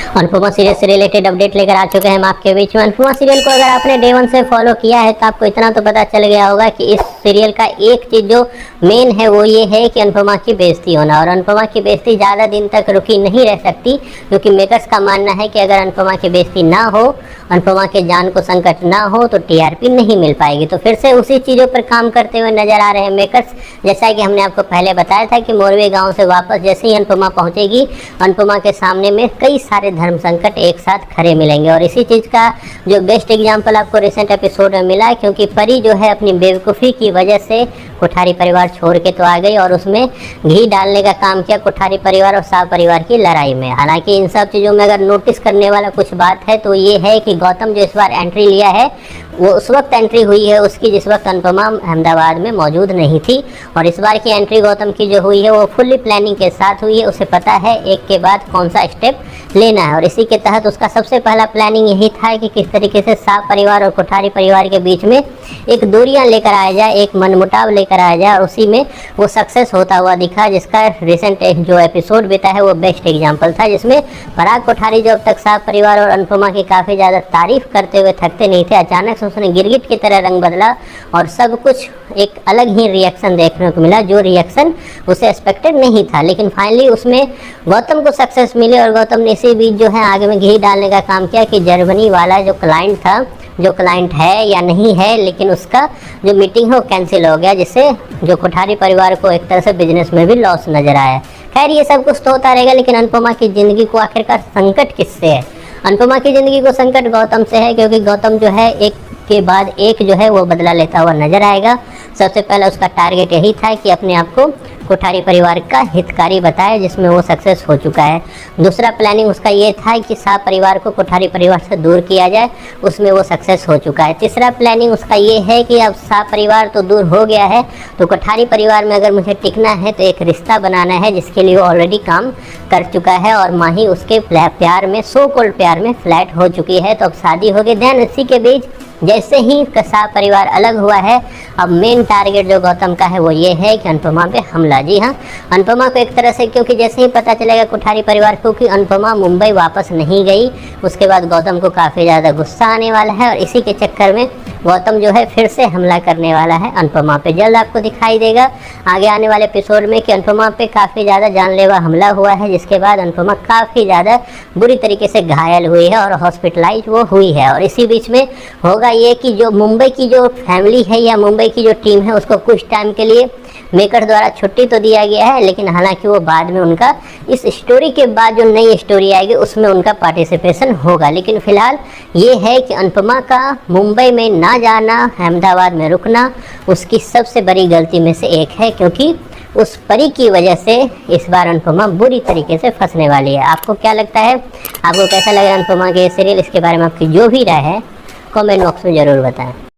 Anupama serial से related update लेकर आ चुके हैं हम आपके बीच में। अनुपमा सीरियल को अगर आपने डे 1 से फॉलो किया है तो आपको इतना तो पता चल गया होगा कि इस सीरियल का एक चीज़ जो मेन है वो ये है कि अनुपमा की बेइज्जती होना, और अनुपमा की बेइज्जती ज़्यादा दिन तक रुकी नहीं रह सकती, क्योंकि मेकर्स का मानना है कि अगर अनुपमा की बेइज्जती ना हो, अनुपमा के जान को संकट ना हो तो टीआरपी नहीं मिल पाएगी। तो फिर से उसी चीज़ों पर काम करते हुए नजर आ रहे हैं मेकर्स। जैसा कि हमने आपको पहले बताया था कि मोरवे गाँव से वापस जैसे ही अनुपमा पहुँचेगी, अनुपमा के सामने में कई सारे धर्म संकट एक साथ खड़े मिलेंगे। और इसी चीज़ का जो बेस्ट एग्जांपल आपको रिसेंट एपिसोड में मिला, क्योंकि परी जो है अपनी बेवकूफ़ी की वजह से कोठारी परिवार छोड़ के तो आ गई और उसमें घी डालने का काम किया कोठारी परिवार और शाह परिवार की लड़ाई में। हालांकि इन सब चीज़ों में अगर नोटिस करने वाला कुछ बात है तो ये है कि गौतम जो इस बार एंट्री लिया है वो उस वक्त एंट्री हुई है उसकी जिस वक्त अनुपमा अहमदाबाद में मौजूद नहीं थी, और इस बार की एंट्री गौतम की जो हुई है वो फुल्ली प्लानिंग के साथ हुई है। उसे पता है एक के बाद कौन सा स्टेप लेना है, और इसी के तहत उसका सबसे पहला प्लानिंग यही था कि किस तरीके से शाह परिवार और कोठारी परिवार के बीच में एक दूरियां लेकर आया जाए, एक मनमुटाव लेकर आया जाए, और उसी में वो सक्सेस होता हुआ दिखा, जिसका रिसेंट एक जो एपिसोड बीता है वो बेस्ट एग्जाम्पल था, जिसमें पराग कोठारी जो अब तक शाह परिवार और अनुपमा की काफ़ी ज़्यादा तारीफ करते हुए थकते नहीं थे, अचानक से उसने गिरगिट की तरह रंग बदला और सब कुछ एक अलग ही रिएक्शन देखने को मिला, जो रिएक्शन उसे एक्सपेक्टेड नहीं था। लेकिन फाइनली उसमें गौतम को सक्सेस मिली और गौतम ने इसी बीच जो है आगे में घी डालने का काम किया कि जर्मनी वाला जो क्लाइंट था, जो क्लाइंट है या नहीं है, लेकिन उसका जो मीटिंग है वो कैंसिल हो गया, जिससे जो कोठारी परिवार को एक तरह से बिजनेस में भी लॉस नजर आया। खैर ये सब कुछ तो होता रहेगा, लेकिन अनुपमा की ज़िंदगी को आखिरकार संकट किससे है? अनुपमा की ज़िंदगी को संकट गौतम से है, क्योंकि गौतम जो है एक के बाद एक जो है वो बदला लेता हुआ नजर आएगा। सबसे पहले उसका टारगेट यही था कि अपने आप को कोठारी परिवार का हितकारी बताए, जिसमें वो सक्सेस हो चुका है। दूसरा प्लानिंग उसका ये था कि शाह परिवार को कोठारी परिवार से दूर किया जाए, उसमें वो सक्सेस हो चुका है। तीसरा प्लानिंग उसका ये है कि अब शाह परिवार तो दूर हो गया है, तो कोठारी परिवार में अगर मुझे टिकना है तो एक रिश्ता बनाना है, जिसके लिए वो ऑलरेडी काम कर चुका है, और माही उसके प्यार में, सो कॉल्ड प्यार में फ्लैट हो चुकी है, तो अब शादी हो गई। देन इसी के बीच जैसे ही शाह परिवार अलग हुआ है, अब मेन टारगेट जो गौतम का है वो ये है कि अनुपमा पे हमला। जी हाँ, अनुपमा को एक तरह से, क्योंकि जैसे ही पता चलेगा कोठारी परिवार को कि अनुपमा मुंबई वापस नहीं गई, उसके बाद गौतम को काफ़ी ज़्यादा गुस्सा आने वाला है, और इसी के चक्कर में गौतम जो है फिर से हमला करने वाला है अनुपमा पे। जल्द आपको दिखाई देगा आगे आने वाले एपिसोड में कि अनुपमा पे काफ़ी ज़्यादा जानलेवा हमला हुआ है, जिसके बाद अनुपमा काफ़ी ज़्यादा बुरी तरीके से घायल हुई है और हॉस्पिटलाइज वो हुई है। और इसी बीच में होगा ये कि जो मुंबई की जो फैमिली है या मुंबई की जो टीम है उसको कुछ टाइम के लिए मेकर द्वारा छुट्टी तो दिया गया है, लेकिन हालांकि वो बाद में उनका इस स्टोरी के बाद जो नई स्टोरी आएगी उसमें उनका पार्टिसिपेशन होगा। लेकिन फिलहाल ये है कि अनुपमा का मुंबई में ना जाना, अहमदाबाद में रुकना उसकी सबसे बड़ी गलती में से एक है, क्योंकि उस परी की वजह से इस बार अनुपमा बुरी तरीके से फंसने वाली है। आपको क्या लगता है? आपको कैसा लगा अनुपमा के सीरियल? इसके बारे में आपकी जो भी राय है कमेंट बॉक्स में ज़रूर बताएं।